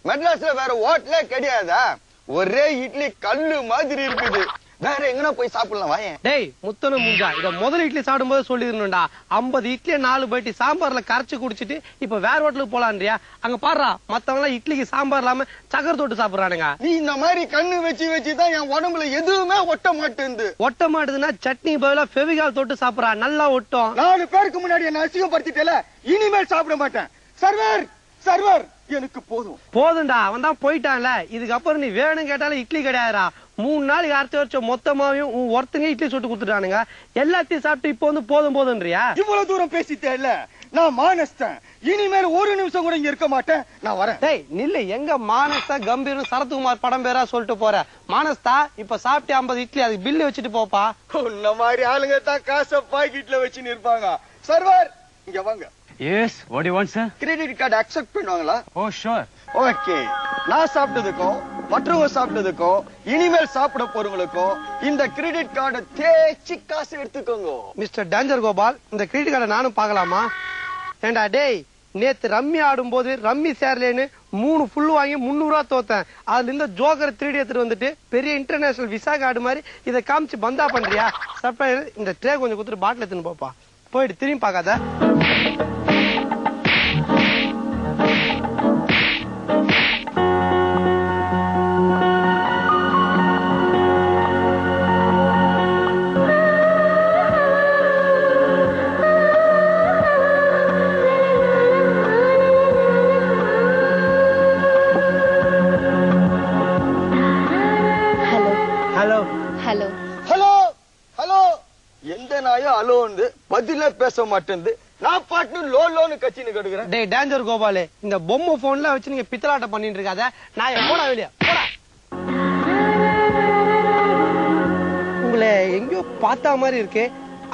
மெட்ராஸ்ல வேற ஹோட்டலே கிடையாதா? ஒரே இட்லி கல்லு மாதிரி இருக்குது. வேற எங்கனா போய் சாப்பிடலாம் வாயேன். டேய் முத்தன மூஞ்சா, இத முதல்ல இட்லி சாப்பிடும் போது சொல்லிருந்தா 50 இட்லியை 4 பைட்டி சாம்பார்ல கரைச்சு குடிச்சிட்டு இப்ப வேற ஹோட்டலுக்கு போலான்றியா? அங்க பாடுறா மத்தவங்க இட்லிக்கு சாம்பார் இல்லாம சக்கரை தொட்டு சாப்பிடுறானுங்க. நீ இந்த மாதிரி கண்ணு வச்சுதான் என் உடம்புல எதுவுமே ஒட்ட மாட்டேங்குது. ஒட்ட மாட்டுதுன்னா சட்னி பதிலா ஃபெவிகால் தொட்டு சாப்பிடுறா, நல்லா ஒட்டும். 4 பேருக்கு முன்னாடி என்ன அசிங்கப்படுத்திட்டேல, இனிமேல் சாப்பிட மாட்டேன். சர்வர் சர்வர் எனக்கு போதும்டா. அவன் தான் போயிட்டான்ல, இதுக்கப்புறம் நீ வேணும் கேட்டாலும் இட்லி கிடையாதுடா. 3 நாளைக்கு அரைச்சு வச்ச மொத்தமாவையும் ஒருத்தங்க இட்லி சுட்டு கொடுத்துட்டானுங்க. எல்லாத்தையும் சாப்பிட்டு இப்போ வந்து போதும்ன்றியா? இவ்வளவு தூரம் பேசிட்டேல்ல, நான் மானஸ்தன். இனிமேல் ஒரு நிமிஷம் கூட இங்க இருக்க மாட்டேன், நான் வரேன். டேய் நில்லு, எங்க மானஸ்தா கம்பீர் சரத்குமார் படம் பேரா சொல்லிட்டு போற? மானஸ்தா இப்ப சாப்பிட்டு 50 இட்லி அதுக்கு பில்லு வச்சுட்டு போப்பா. உன்ன மாதிரி ஆளுங்க தான் காசை பாக்கெட்ல வச்சுன்னு இருப்பாங்க. சர்வர் இங்க வாங்க. Yes, what do you want, sir? Credit card accept பண்ணுவாங்களா? Oh, sure. ஓகே. நான் சாப்பிட்டதுக்கும் மற்றவங்க சாப்பிட்டதுக்கும் இனிமேல் சாப்பிட போறவங்களுக்கும் இந்த கிரெடிட் கார்டை தேய்ச்சி காசு எடுத்துக்கோங்க. மிஸ்டர் டேஞ்சர் கோபால், இந்த கிரெடிட் கார்டை நானும் பாக்கலாமா? ஏண்டா டேய், நேத்து ரம்மி ஆடும் போது ரம்மி சேர்லேன்னு 3 ஃபுல் வாங்கி 300 ரூபா தோத்தேன். அதுல இருந்து ஜோக்கர் 3D எடுத்துட்டு வந்துட்டு பெரிய இன்டர்நேஷனல் விசா கார்டு மாதிரி இதை காமிச்சு பந்தா பண்றியா? சர்ப்ரைஸ், இந்த ட்ரே கொஞ்சம் குடுத்துட்டு பாட்டில் எடுத்துன்னு போப்பா. போயிட்டு திரும்பி பாக்காத. பதில பேச மாட்டேன். நான் பாட்டு லோன்னு கட்சின்னு கெடுக்கிறேன். டேய் டேஞ்சர் கோபாலு, இந்த பொம்மை போன்ல வச்சு நீங்க பித்தலாட்டம் பண்ணிட்டு இருக்காத. நான் போடா வெளியே போடா. உங்களை எங்கயோ பார்த்தா மாதிரி இருக்கு,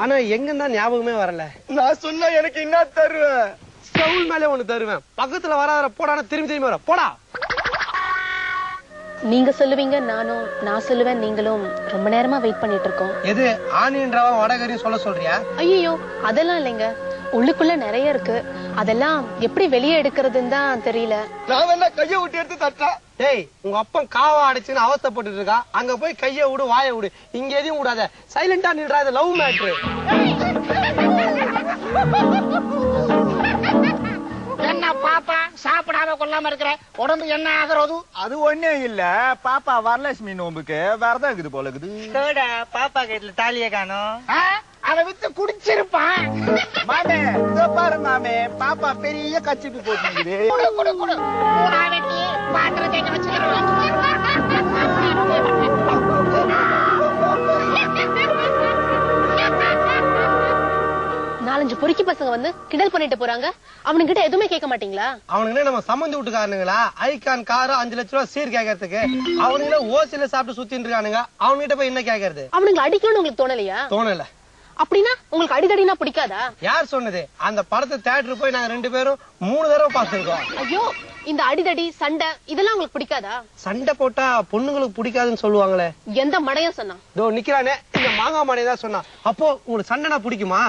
ஆனா எங்க தான் ஞாபகமே வரல. நான் சொன்னா எனக்கு என்ன தருவேன்? ஸ்டவுல் மேலே ஒண்ணு தருவேன். பக்கத்துல வர போடான திரும்பி வர போடா. நீங்க சொல்லுவீங்க நானும், நான் சொல்லுவேன் நீங்களும் ரொம்ப நேரமா வெயிட் பண்ணிட்டு இருக்கோம். எது ஆனியன்றவா வடகரியும் சொல்றியா? ஐயோ அதெல்லாம் இல்லைங்க, உள்ளுக்குள்ள நிறைய இருக்கு. அதெல்லாம் எப்படி வெளியே எடுக்கிறதுன்னு தான் தெரியல. நான் வேணா கைய விட்டு எடுத்து தட்டா. டேய் உங்க அப்பன் காவா அடிச்சுன்னு அவஸ்தைப்பட்டு இருக்கா, அங்க போய் கைய விடு வாய விடு, இங்க எதையும் விடாத. சைலண்டா நின்றா, இது லவ் மேட்ரு. என்ன பாப்பா சாப்பிடாம கொள்ளாம இருக்கிற, உடம்பு என்ன ஆகிறது? அது ஒண்ணே இல்ல, பாப்பா வரலட்சுமி நோம்புக்கு விரதம் இருக்குது போல இருக்குது. பாப்பா கையில தாலிய காணோம், அதை வித்து குடிச்சிருப்பான். மாமே இதோ பாரு மாமே, பாப்பா பெரிய கச்சிப்பு போட்டுக்குது. நாலஞ்சு பொறுக்கி பசங்க வந்து கிண்டல் பண்ணிட்டு போறாங்க, அவனுங்கிட்ட எதுவுமே கேட்க மாட்டீங்களா? அவனுங்களே நம்ம சம்மந்தி விட்டுக்காரனுங்களா? ஐகான் காரு 5 லட்சம் ரூபாய் சீர் கேட்கறதுக்கு அவனுங்களே ஓசில சாப்பிட்டு சுத்திட்டு இருக்கானுங்க. அவன்கிட்ட போய் என்ன கேட்கறது? அவனுங்களை அடிக்கணும்னு உங்களுக்கு தோணலையா? தோணல. அப்படின்னா உங்களுக்கு அடிதடினா பிடிக்காதா? யார் சொன்னது? அந்த படத்தை தியேட்டருக்கு போய் நாங்க 2 பேரும் 3 தடவை பார்த்திருக்கோம். ஐயோ, இந்த அடிதடி சண்டை இதெல்லாம் உங்களுக்கு பிடிக்காதா? சண்டை போட்டா பொண்ணுங்களுக்கு பிடிக்காதுன்னு சொல்லுவாங்களே. எந்த மடையும் சொன்னா? இதோ நிக்கிறானே இந்த மாங்கா மடையை தான் சொன்னா. அப்போ உங்களுக்கு சண்டைனா பிடிக்குமா?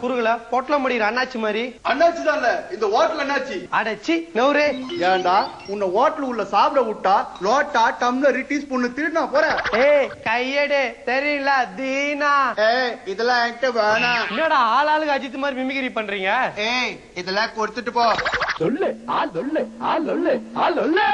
குறுகல பொட்டல முடிகிற அண்ணாச்சி மாதிரி. அண்ணாச்சி தான் இந்த ஹோட்டல் அண்ணாச்சி. அடச்சி நவுரே. ஏண்டா உன்னை ஹோட்டல் உள்ள சாப்பிட விட்டா லோட்டா டம்ளர் டீஸ்பூன் திருடினா போற? ஏய் கையடே தெரியல தீனா. ஏய் இதெல்லாம் என்கிட்ட வேணாம். என்னடா ஆளாளுக்கு அஜித் மாதிரி மிமிக்ரி பண்றீங்க? ஏய் இதெல்லாம் கொடுத்துட்டு போ. சொல்லு ஆள் சொல்லு ஆள் சொல்லு ஆள் சொல்லு.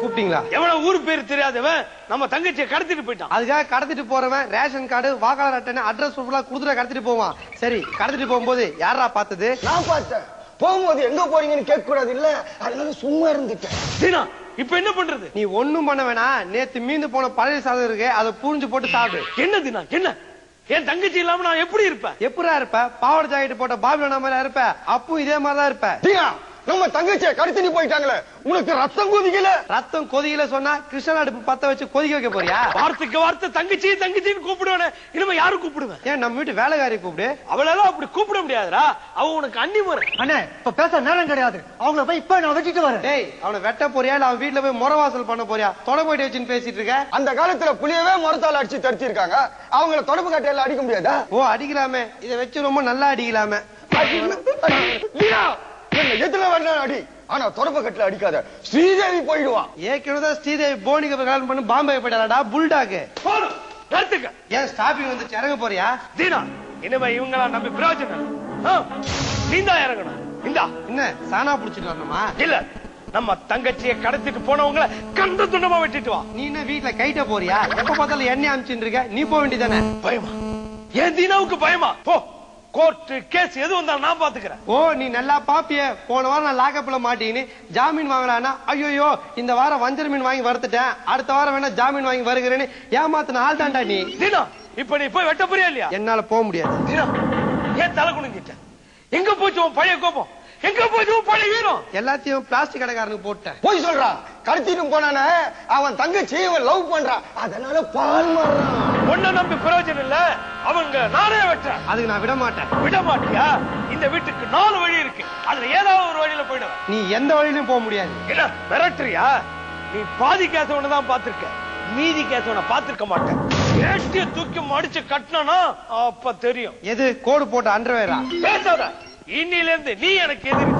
கூப்பிட்டீங்களா? எவ்வளவு ஊரு பேர் தெரியாதவன் நம்ம தங்கச்சியை கடத்திட்டு போயிட்டான். அதுக்காக கடத்திட்டு போறவன் ரேஷன் கார்டு வாக்காளர் அட்டை அட்ரஸ் கொடுத்துட்டு கடத்திட்டு போவான். சரி கடத்திட்டு போகும்போது யாரா பார்த்தது? நான் பார்த்தேன். போகும்போது எங்க போறீங்கன்னு கேட்க கூடாது இல்ல, அதனால சும்மா இருந்துட்டேன். தீனா இப்ப என்ன பண்றது? நீ ஒண்ணும் பண்ண வேணாம். நேத்து மீந்து போன பழைய சாதம் இருக்கு, அதை புரிஞ்சு போட்டு சாப்பிடு. என்ன தீனா என்ன? என் தங்கச்சி இல்லாம நான் எப்படி இருப்பேன்? எப்படா இருப்ப? பாவாடை ஜாக்கெட் போட்ட பாபிலோனா மாதிரி இருப்ப. அப்பவும் இதே மாதிரிதான் இருப்ப. தீனா நம்ம தங்கச்சியை கடத்திட்டு போயிட்டாங்களே, உனக்கு ரத்தம் கொதிக்கல? ரத்தம் கொதிக்கல சொன்னா கிருஷ்ணன் அடுப்பு பத்த வச்சு கொதிக்க வைக்க போறியா? வார்த்தைக்கு வார்த்தை தங்கச்சி தங்கச்சின்னு கூப்பிடுவானே, இனிமே யாரும் கூப்பிடுவேன்? ஏன் நம்ம வீட்டு வேலைக்காரி கூப்பிடு. அவளெல்லாம் அப்படி கூப்பிட முடியாதுடா, அவ உனக்கு அண்ணி முறை. அண்ணே இப்ப பேச நேரம் கிடையாது, அவங்கள போய் இப்ப நான் வச்சுட்டு வரேன். டேய் அவனை வெட்ட போறியா இல்ல அவன் வீட்டுல போய் முறவாசல் பண்ண போறியா? தொட போயிட்டு வச்சுன்னு பேசிட்டு இருக்க. அந்த காலத்துல புளியவே முறத்தால அடிச்சு தடுத்திருக்காங்க, அவங்கள தொடப்பு கட்டையில அடிக்க முடியாதா? ஓ அடிக்கலாமே, இதை வச்சு ரொம்ப நல்லா அடிக்கலாமே. என்ன எதுல வேணாலும் அடி, ஆனா தொடப்பு கட்டில அடிக்காத, ஸ்ரீதேவி போயிடுவான். ஏற்கனவே ஸ்ரீதேவி போனிக்கு கல்யாணம் பண்ணி பாம்பே போயிட்டாடா புல்டாக்கு. போதும் நிறுத்துக்க. ஏன் ஸ்டாப்பிங் வந்து இறங்க போறியா? தீனா இனிமே இவங்களா நம்பி பிரயோஜனம். நீந்தான் இறங்கணும். இந்தா என்ன சானா புடிச்சிட்டு வரணுமா? இல்ல, நம்ம தங்கச்சியை கடத்திட்டு போனவங்கள கண்ட துண்டமா வெட்டிட்டு வா. நீ என்ன வீட்டுல கைட்ட போறியா? எப்ப பார்த்தாலும் எண்ணெய் அமிச்சுட்டு இருக்க, நீ போக வேண்டியதானே. பயமா? ஏன் தீனாவுக்கு பயமா? போ, கோர்ட் கேஸ் எது வந்தாலும் நான் பாத்துக்கிறேன். ஓ நீ நல்லா பாப்பிய. போன வாரம் நான் லாக்கப்ல மாட்டீங்கன்னு ஜாமீன் வாங்கினானா, ஐயோ இந்த வாரம் வஞ்சர் மீன் வாங்கி வறுத்துட்டேன், அடுத்த வாரம் வேணா ஜாமீன் வாங்கி வருகிறேன்னு ஏமாத்தின ஆள் தான்டா நீ. தீனா இப்ப நீ போய் வெட்ட போறியா இல்லையா? என்னால போக முடியாது. தீனா ஏன் தலை குனிஞ்சிட்ட? எங்க போச்சு உன் பழைய கோபம்? எங்க போச்சு உன் பழைய வீரம்? எல்லாத்தையும் பிளாஸ்டிக் கடைக்காரனுக்கு போட்டேன். போய் சொல்றான், கடத்திட்டு போனானே அவன் தங்கச்சி இவன் லவ் பண்றான், அதனால பால் மாறான். ஒன்ன நம்பி பிரயோஜனம் இல்ல, அவங்க நானே வெட்டுறேன். அதுக்கு நான் விட மாட்டேன். விட மாட்டியா? இந்த வீட்டுக்கு 4 வழி இருக்கு, அதுல ஏதாவது ஒரு வழியில போயிடுவேன். நீ எந்த வழியிலும் போக முடியாது. என்ன மிரட்டுறியா? நீ பாதி கேசவனை தான் பாத்திருக்க, மீதி கேசவனை பாத்திருக்க மாட்டேன். ஏட்டிய தூக்கி மடிச்சு கட்டினா அப்ப தெரியும். எது கோடு போட்ட அண்டர்வேரா? பேசாத, இன்னில இருந்து நீ எனக்கு எதிரி.